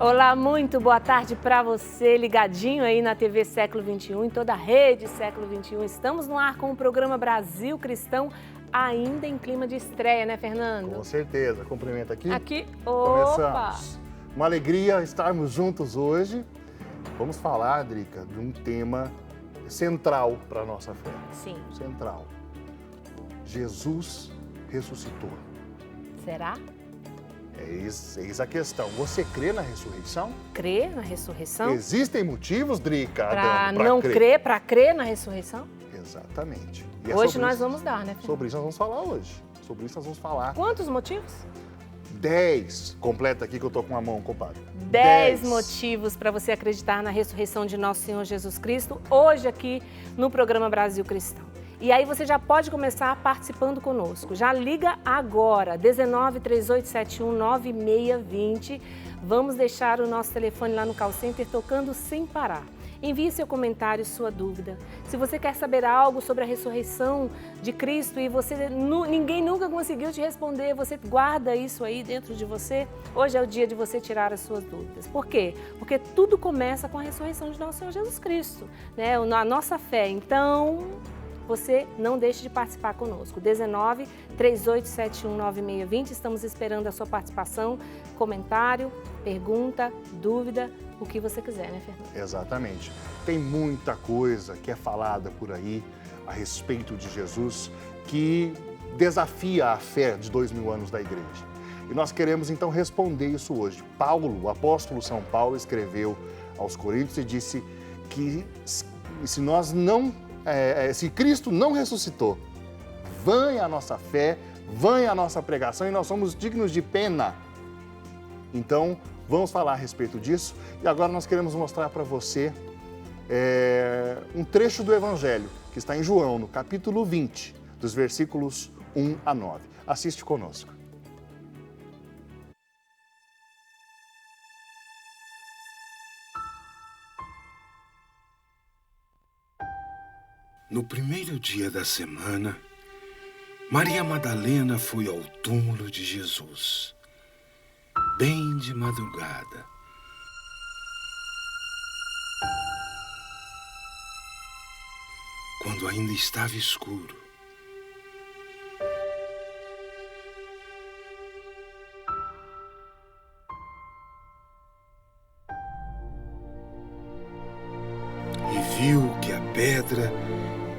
Olá, muito boa tarde para você, ligadinho aí na TV Século XXI, em toda a rede Século XXI. Estamos no ar com o programa Brasil Cristão, ainda em clima de estreia, né, Fernando? Com certeza. Cumprimento aqui. Aqui, opa! Começamos. Uma alegria estarmos juntos hoje. Vamos falar, Drica, de um tema central para a nossa fé. Sim. Central. Jesus ressuscitou. Será? Eis a questão. Você crê na ressurreição? Crê na ressurreição? Existem motivos, Drica, Para Adão, não crer, para crer na ressurreição? Exatamente. E é Hoje nós vamos dar, né, Fernando? Sobre isso nós vamos falar hoje. Sobre isso nós vamos falar. Quantos motivos? 10. Completa aqui que eu tô com a mão ocupada. 10 motivos para você acreditar na ressurreição de nosso Senhor Jesus Cristo, hoje aqui no programa Brasil Cristão. E aí você já pode começar participando conosco. Já liga agora, 19 3871 9620. Vamos deixar o nosso telefone lá no call center tocando sem parar. Envie seu comentário, sua dúvida. Se você quer saber algo sobre a ressurreição de Cristo e ninguém nunca conseguiu te responder, você guarda isso aí dentro de você. Hoje é o dia de você tirar as suas dúvidas. Por quê? Porque tudo começa com a ressurreição de nosso Senhor Jesus Cristo, né? A nossa fé. Então, você não deixe de participar conosco. 19 3871 9620. Estamos esperando a sua participação, comentário, pergunta, dúvida, o que você quiser, né, Fernando? Exatamente. Tem muita coisa que é falada por aí a respeito de Jesus que desafia a fé de 2000 anos da igreja. E nós queremos então responder isso hoje. Paulo, o apóstolo São Paulo, escreveu aos Coríntios e disse que se Cristo não ressuscitou, vã é a nossa fé, vã é a nossa pregação e nós somos dignos de pena. Então, vamos falar a respeito disso e agora nós queremos mostrar para você um trecho do Evangelho que está em João, no capítulo 20, dos versículos 1 a 9. Assiste conosco. No primeiro dia da semana, Maria Madalena foi ao túmulo de Jesus, bem de madrugada. Quando ainda estava escuro. E viu que a pedra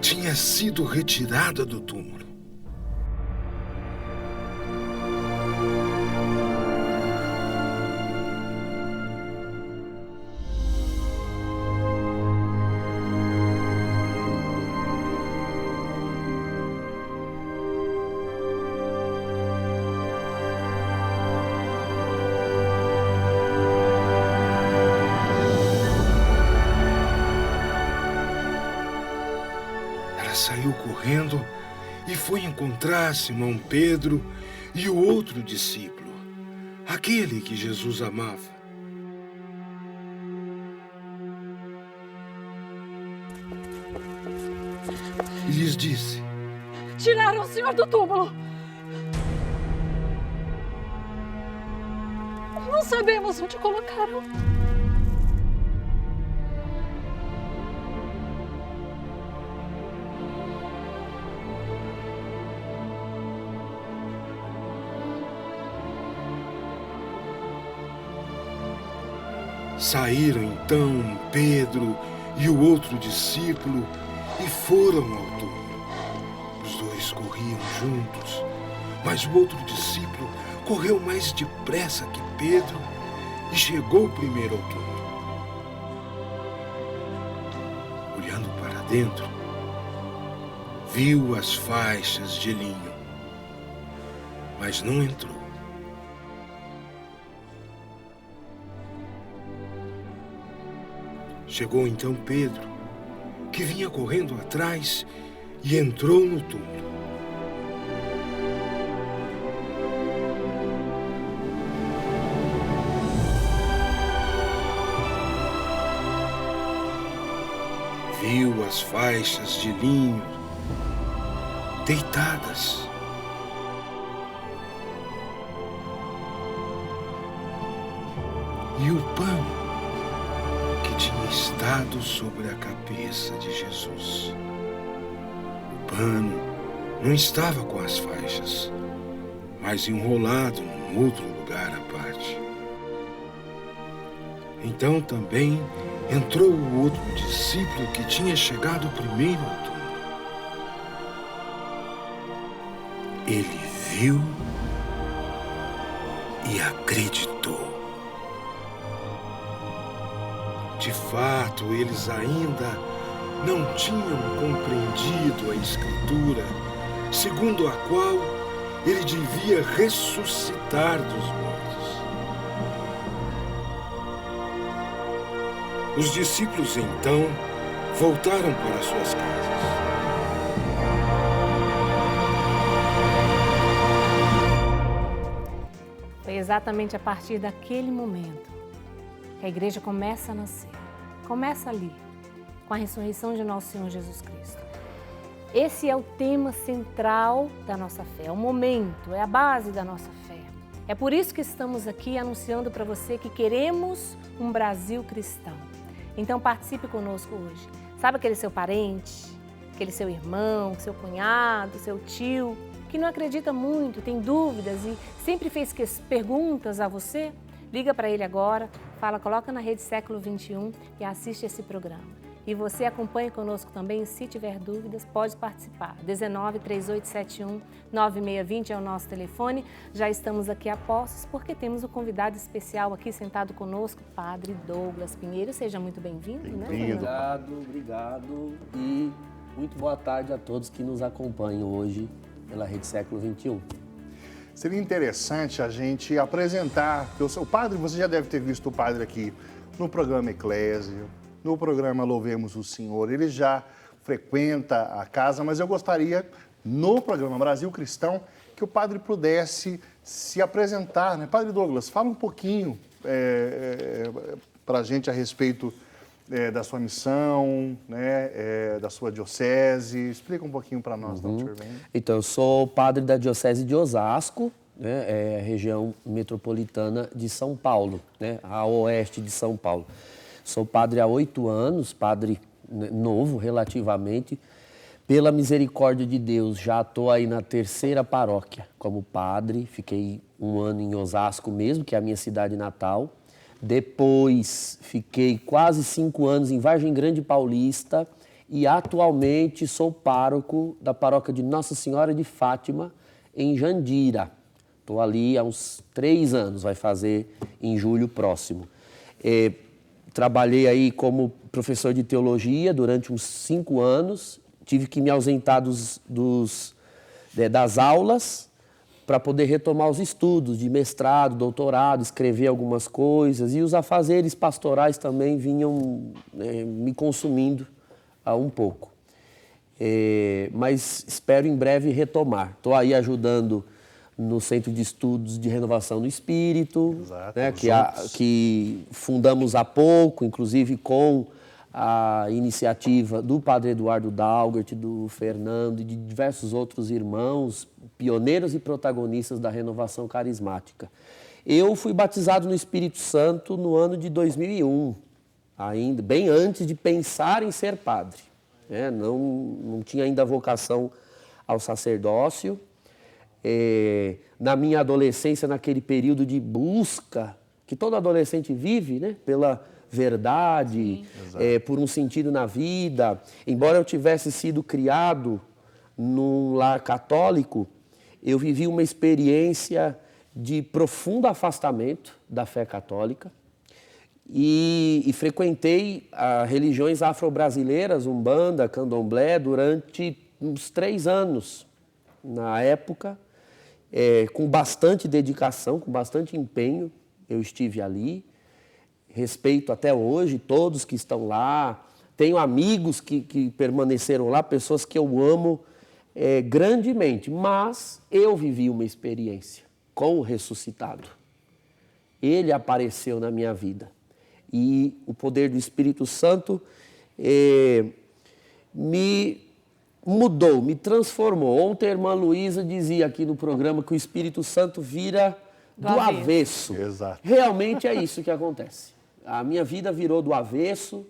tinha sido retirada do túmulo. Saiu correndo e foi encontrar Simão Pedro e o outro discípulo, aquele que Jesus amava. E lhes disse: Tiraram o Senhor do túmulo. Não sabemos onde colocaram. Saíram então Pedro e o outro discípulo e foram ao túmulo. Os dois corriam juntos, mas o outro discípulo correu mais depressa que Pedro e chegou primeiro ao túmulo. Olhando para dentro, viu as faixas de linho, mas não entrou. Chegou então Pedro, que vinha correndo atrás, e entrou no túmulo. Viu as faixas de linho deitadas. e o pano que tinha estado sobre a cabeça de Jesus. O pano não estava com as faixas, mas enrolado num outro lugar à parte. Então também entrou o outro discípulo que tinha chegado primeiro ao túmulo. Ele viu e acreditou. De fato, eles ainda não tinham compreendido a Escritura, segundo a qual ele devia ressuscitar dos mortos. Os discípulos, então, voltaram para suas casas. Foi exatamente a partir daquele momento que a igreja começa a nascer. Começa ali, com a ressurreição de nosso Senhor Jesus Cristo. Esse é o tema central da nossa fé, é o momento, é a base da nossa fé. É por isso que estamos aqui anunciando para você que queremos um Brasil cristão. Então participe conosco hoje. Sabe aquele seu parente, aquele seu irmão, seu cunhado, seu tio, que não acredita muito, tem dúvidas e sempre fez perguntas a você? Liga para ele agora, coloca na Rede Século XXI e assiste esse programa. E você acompanha conosco também, se tiver dúvidas, pode participar. 19 3871 9620 é o nosso telefone. Já estamos aqui a postos porque temos um convidado especial aqui sentado conosco, Padre Douglas Pinheiro. Seja muito bem-vindo, né? Obrigado. E muito boa tarde a todos que nos acompanham hoje pela Rede Século XXI. Seria interessante a gente apresentar, porque o padre, você já deve ter visto o padre aqui no programa Eclésio, no programa Louvemos o Senhor, ele já frequenta a casa, mas eu gostaria, no programa Brasil Cristão, que o padre pudesse se apresentar, né? Padre Douglas, fala um pouquinho para a gente a respeito da sua missão, né, da sua diocese. Explica um pouquinho para nós, Dr. Ben. Então, eu sou padre da Diocese de Osasco, né, região metropolitana de São Paulo, né, a oeste de São Paulo. Sou padre há 8 anos, padre novo relativamente. Pela misericórdia de Deus, já estou aí na 3ª paróquia como padre. Fiquei 1 ano em Osasco mesmo, que é a minha cidade natal. Depois fiquei quase 5 anos em Vargem Grande Paulista e atualmente sou pároco da paróquia de Nossa Senhora de Fátima, em Jandira. Estou ali há uns 3 anos, vai fazer em julho próximo. Trabalhei aí como professor de teologia durante uns 5 anos, tive que me ausentar das aulas para poder retomar os estudos de mestrado, doutorado, escrever algumas coisas, e os afazeres pastorais também vinham me consumindo um pouco. Mas espero em breve retomar. Estou aí ajudando no Centro de Estudos de Renovação do Espírito, Exato, né, que fundamos há pouco, inclusive com a iniciativa do Padre Eduardo Dalgert, do Fernando e de diversos outros irmãos, pioneiros e protagonistas da renovação carismática. Eu fui batizado no Espírito Santo no ano de 2001, ainda bem antes de pensar em ser padre. Não tinha ainda vocação ao sacerdócio. Na minha adolescência, naquele período de busca que todo adolescente vive, né, pela verdade, por um sentido na vida. Embora eu tivesse sido criado num lar católico, eu vivi uma experiência de profundo afastamento da fé católica e frequentei religiões afro-brasileiras, Umbanda, Candomblé, durante uns 3 anos. Na época, com bastante dedicação, com bastante empenho, eu estive ali. Respeito até hoje todos que estão lá. Tenho amigos que permaneceram lá, pessoas que eu amo grandemente. Mas eu vivi uma experiência com o ressuscitado. Ele apareceu na minha vida. E o poder do Espírito Santo me mudou, me transformou. Ontem a irmã Luísa dizia aqui no programa que o Espírito Santo vira Do do avesso. avesso. Exato. Realmente é isso que acontece. A minha vida virou do avesso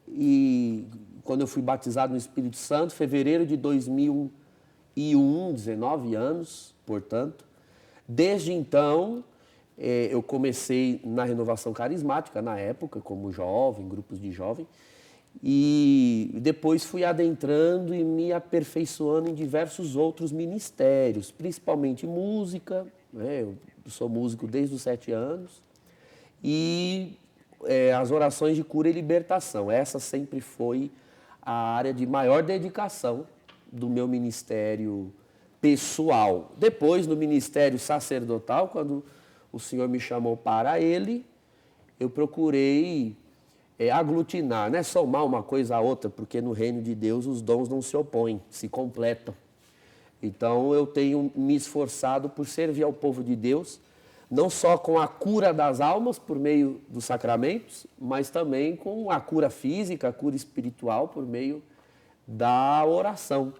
e quando eu fui batizado no Espírito Santo, fevereiro de 2001, 19 anos, portanto. Desde então, eu comecei na renovação carismática, na época, como jovem, grupos de jovem, e depois fui adentrando e me aperfeiçoando em diversos outros ministérios, principalmente música, né? Eu sou músico desde os 7 anos, e as orações de cura e libertação. Essa sempre foi a área de maior dedicação do meu ministério pessoal. Depois, no ministério sacerdotal, quando o Senhor me chamou para ele, eu procurei aglutinar, não é somar uma coisa a outra, porque no reino de Deus os dons não se opõem, se completam. Então, eu tenho me esforçado por servir ao povo de Deus, não só com a cura das almas por meio dos sacramentos, mas também com a cura física, a cura espiritual por meio da oração.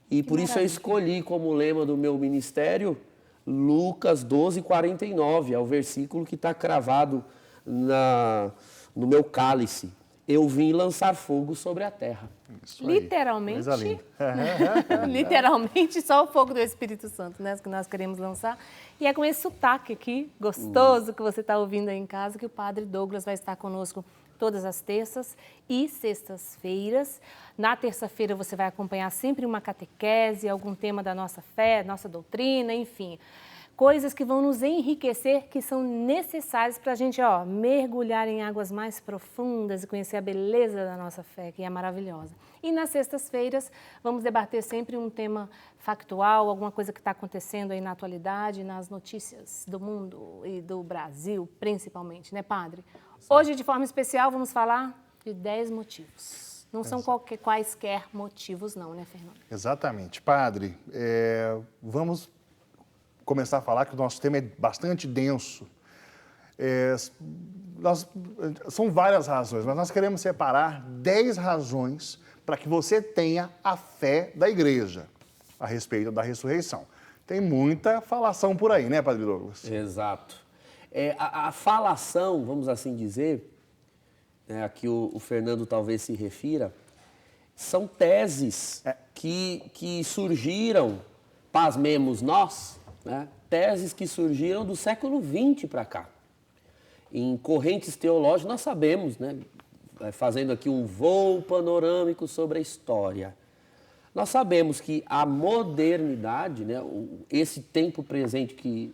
E por isso eu escolhi como lema do meu ministério Lucas 12:49, é o versículo que está cravado no meu cálice. Eu vim lançar fogo sobre a terra. Isso aí. Literalmente. Coisa linda. Literalmente só o fogo do Espírito Santo, né? Que nós queremos lançar. E é com esse sotaque aqui, gostoso, que você está ouvindo aí em casa, que o Padre Douglas vai estar conosco todas as terças e sextas-feiras. Na terça-feira você vai acompanhar sempre uma catequese, algum tema da nossa fé, nossa doutrina, enfim. Coisas que vão nos enriquecer, que são necessárias para a gente mergulhar em águas mais profundas e conhecer a beleza da nossa fé, que é maravilhosa. E nas sextas-feiras vamos debater sempre um tema factual, alguma coisa que está acontecendo aí na atualidade, nas notícias do mundo e do Brasil, principalmente, né, Padre? Hoje, de forma especial, vamos falar de 10 motivos. Não são quaisquer motivos, não, né, Fernando? Exatamente. Padre, vamos começar a falar que o nosso tema é bastante denso. São várias razões, mas nós queremos separar 10 razões para que você tenha a fé da igreja a respeito da ressurreição. Tem muita falação por aí, né, Padre Douglas? Exato. A falação, vamos assim dizer, a que o Fernando talvez se refira, são teses que surgiram, pasmemos nós, né? Teses que surgiram do século XX para cá. Em correntes teológicas, nós sabemos, né? Fazendo aqui um voo panorâmico sobre a história, nós sabemos que a modernidade, né? Esse tempo presente que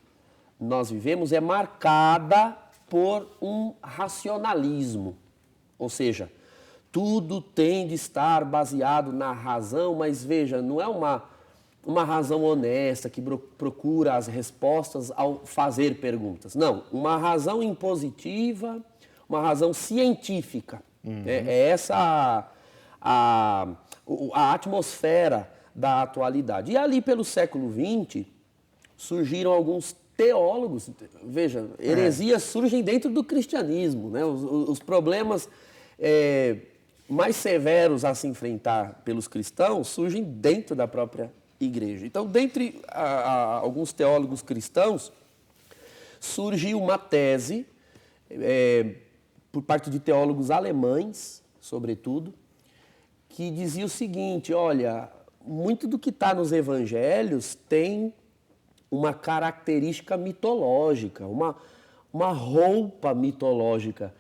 nós vivemos é marcada por um racionalismo, ou seja, tudo tem de estar baseado na razão, mas veja, não é uma razão honesta que procura as respostas ao fazer perguntas. Não, uma razão impositiva, uma razão científica. É essa a atmosfera da atualidade. E ali pelo século XX surgiram alguns teólogos, veja, heresias surgem dentro do cristianismo, né? Os problemas mais severos a se enfrentar pelos cristãos surgem dentro da própria igreja. Então, dentre alguns teólogos cristãos, surgiu uma tese, por parte de teólogos alemães, sobretudo, que dizia o seguinte: olha, muito do que está nos evangelhos tem uma característica mitológica, uma roupa mitológica.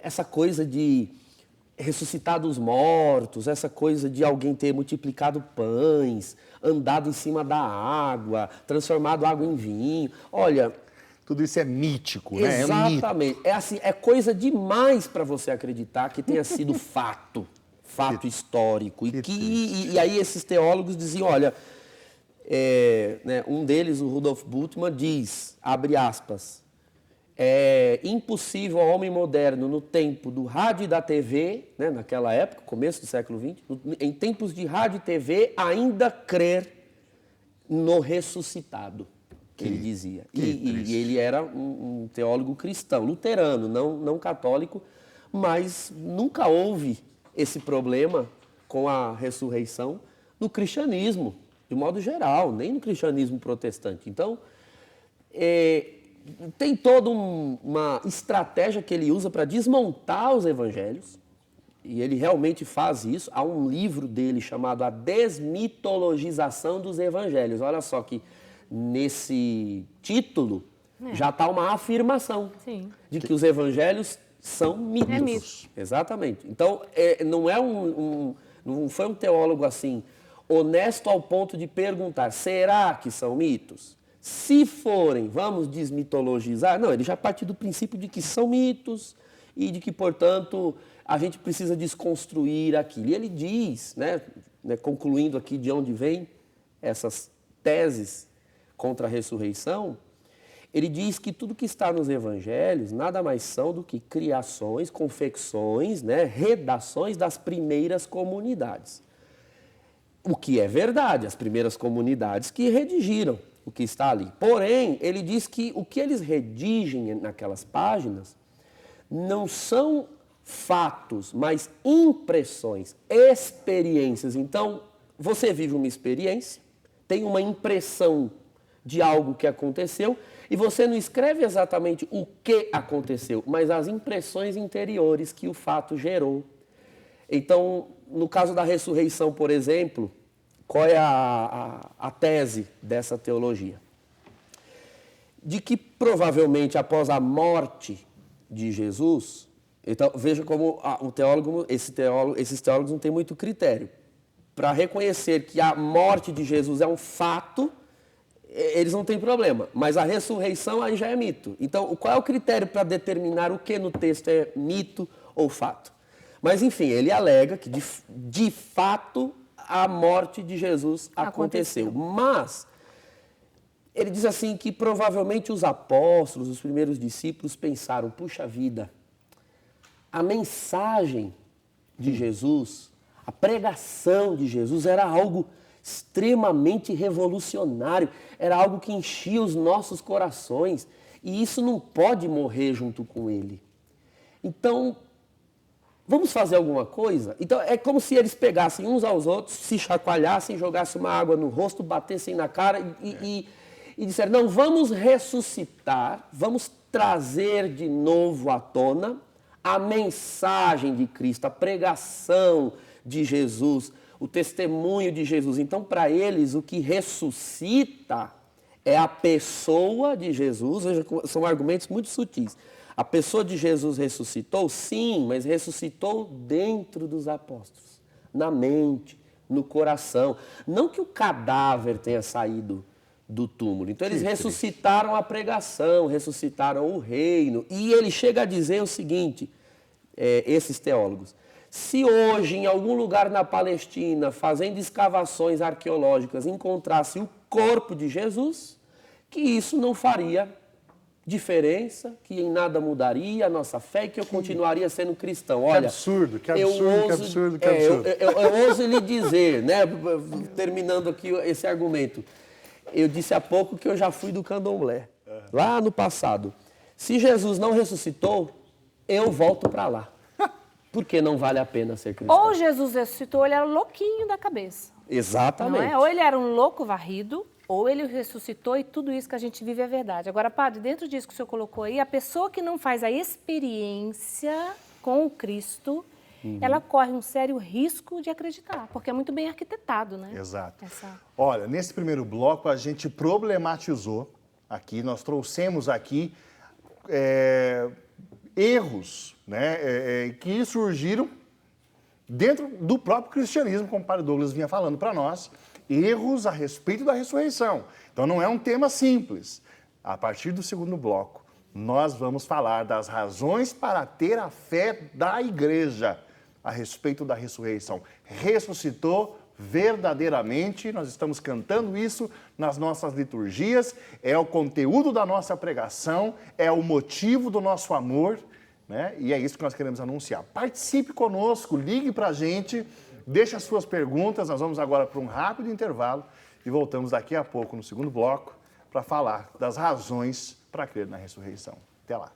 Essa coisa de ressuscitar dos mortos, essa coisa de alguém ter multiplicado pães, andado em cima da água, transformado água em vinho. Olha, tudo isso é mítico, né? Exatamente. É coisa demais para você acreditar que tenha sido fato histórico. E aí esses teólogos diziam, olha, um deles, o Rudolf Bultmann, diz, abre aspas, é impossível ao homem moderno, no tempo do rádio e da TV, né, naquela época, começo do século XX, em tempos de rádio e TV, ainda crer no ressuscitado, que ele dizia. E ele era um teólogo cristão, luterano, não católico, mas nunca houve esse problema com a ressurreição no cristianismo, de modo geral, nem no cristianismo protestante. Então, tem toda uma estratégia que ele usa para desmontar os evangelhos, e ele realmente faz isso. Há um livro dele chamado A Desmitologização dos Evangelhos. Olha só que nesse título já está uma afirmação de que os evangelhos são mitos. É mito. Exatamente. Então, não foi um teólogo assim, honesto ao ponto de perguntar, será que são mitos? Se forem, vamos desmitologizar? Não, ele já parte do princípio de que são mitos e de que, portanto, a gente precisa desconstruir aquilo. E ele diz, concluindo aqui de onde vem essas teses contra a ressurreição, ele diz que tudo que está nos evangelhos nada mais são do que criações, confecções, redações das primeiras comunidades. O que é verdade, as primeiras comunidades que redigiram o que está ali. Porém, ele diz que o que eles redigem naquelas páginas não são fatos, mas impressões, experiências. Então, você vive uma experiência, tem uma impressão de algo que aconteceu, e você não escreve exatamente o que aconteceu, mas as impressões interiores que o fato gerou. Então, no caso da ressurreição, por exemplo, qual é a tese dessa teologia? De que provavelmente após a morte de Jesus, então veja como esses teólogos não têm muito critério. Para reconhecer que a morte de Jesus é um fato, eles não têm problema, mas a ressurreição aí já é mito. Então, qual é o critério para determinar o que no texto é mito ou fato? Mas, enfim, ele alega que, de fato, a morte de Jesus aconteceu. Mas, ele diz assim que provavelmente os apóstolos, os primeiros discípulos, pensaram, puxa vida, a mensagem de Jesus, a pregação de Jesus era algo extremamente revolucionário, era algo que enchia os nossos corações, e isso não pode morrer junto com ele. Então, vamos fazer alguma coisa? Então, é como se eles pegassem uns aos outros, se chacoalhassem, jogassem uma água no rosto, batessem na cara e disseram, não, vamos ressuscitar, vamos trazer de novo à tona a mensagem de Cristo, a pregação de Jesus, o testemunho de Jesus. Então, para eles, o que ressuscita é a pessoa de Jesus. Veja, são argumentos muito sutis. A pessoa de Jesus ressuscitou? Sim, mas ressuscitou dentro dos apóstolos, na mente, no coração. Não que o cadáver tenha saído do túmulo. Então, eles ressuscitaram a pregação, ressuscitaram o reino. E ele chega a dizer o seguinte, esses teólogos, se hoje, em algum lugar na Palestina, fazendo escavações arqueológicas, encontrasse o corpo de Jesus, que isso não faria diferença, que em nada mudaria a nossa fé e que eu continuaria sendo cristão. Olha, que absurdo. Eu ouso lhe dizer, terminando aqui esse argumento, eu disse há pouco que eu já fui do candomblé, lá no passado. Se Jesus não ressuscitou, eu volto para lá. Porque não vale a pena ser cristão. Ou Jesus ressuscitou, ele era louquinho da cabeça. Exatamente. Não é? Ou ele era um louco varrido, ou ele ressuscitou e tudo isso que a gente vive é verdade. Agora, padre, dentro disso que o senhor colocou aí, a pessoa que não faz a experiência com o Cristo, ela corre um sério risco de acreditar, porque é muito bem arquitetado, né? Exato. Olha, nesse primeiro bloco a gente problematizou aqui, nós trouxemos aqui erros, que surgiram dentro do próprio cristianismo, como o padre Douglas vinha falando para nós, erros a respeito da ressurreição. Então não é um tema simples. A partir do segundo bloco, nós vamos falar das razões para ter a fé da igreja a respeito da ressurreição. Ressuscitou verdadeiramente, nós estamos cantando isso nas nossas liturgias, é o conteúdo da nossa pregação, é o motivo do nosso amor, e é isso que nós queremos anunciar. Participe conosco, ligue para a gente, deixe as suas perguntas, nós vamos agora para um rápido intervalo e voltamos daqui a pouco no segundo bloco para falar das razões para crer na ressurreição. Até lá.